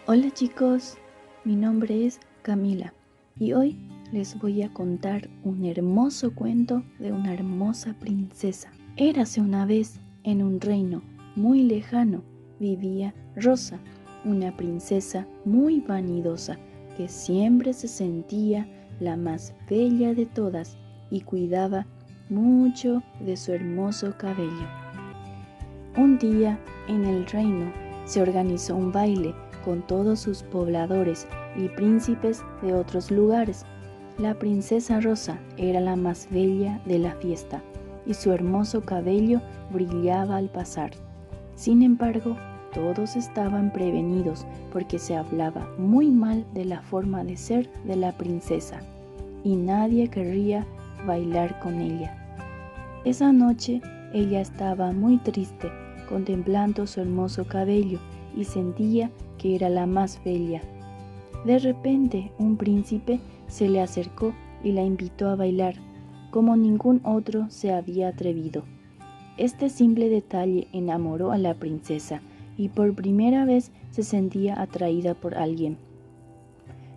Hola chicos, mi nombre es Camila y hoy les voy a contar un hermoso cuento de una hermosa princesa. Érase una vez, en un reino muy lejano, vivía Rosa, una princesa muy vanidosa que siempre se sentía la más bella de todas y cuidaba mucho de su hermoso cabello. Un día en el reino se organizó un baile con todos sus pobladores y príncipes de otros lugares. La princesa Rosa era la más bella de la fiesta y su hermoso cabello brillaba al pasar. Sin embargo, todos estaban prevenidos porque se hablaba muy mal de la forma de ser de la princesa y nadie querría bailar con ella. Esa noche ella estaba muy triste, contemplando su hermoso cabello y sentía que era la más bella. De repente un príncipe se le acercó y la invitó a bailar, como ningún otro se había atrevido. Este simple detalle enamoró a la princesa y por primera vez se sentía atraída por alguien.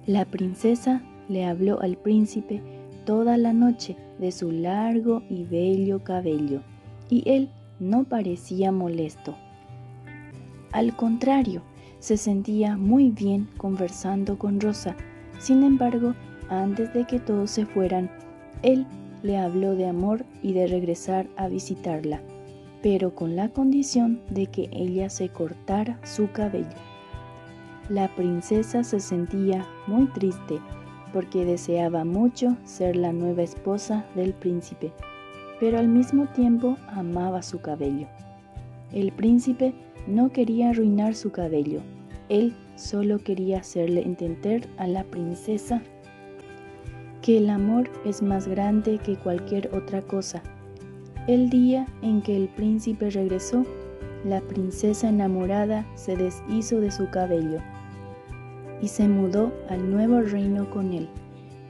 La princesa le habló al príncipe toda la noche de su largo y bello cabello, y él no parecía molesto. Al contrario, se sentía muy bien conversando con Rosa. Sin embargo, antes de que todos se fueran, él le habló de amor y de regresar a visitarla, pero con la condición de que ella se cortara su cabello. La princesa se sentía muy triste porque deseaba mucho ser la nueva esposa del príncipe, pero al mismo tiempo amaba su cabello. El príncipe no quería arruinar su cabello, él solo quería hacerle entender a la princesa que el amor es más grande que cualquier otra cosa. El día en que el príncipe regresó, la princesa enamorada se deshizo de su cabello y se mudó al nuevo reino con él.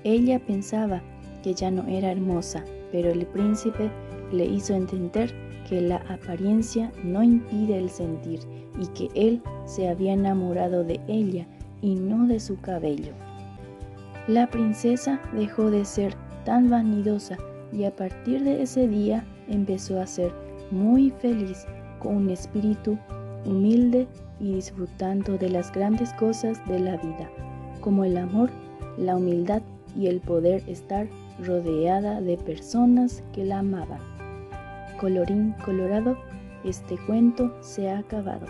Ella pensaba que ya no era hermosa, pero el príncipe le hizo entender que la apariencia no impide el sentir y que él se había enamorado de ella y no de su cabello. La princesa dejó de ser tan vanidosa y a partir de ese día empezó a ser muy feliz con un espíritu humilde y disfrutando de las grandes cosas de la vida, como el amor, la humildad y el poder estar rodeada de personas que la amaban. Colorín colorado, este cuento se ha acabado.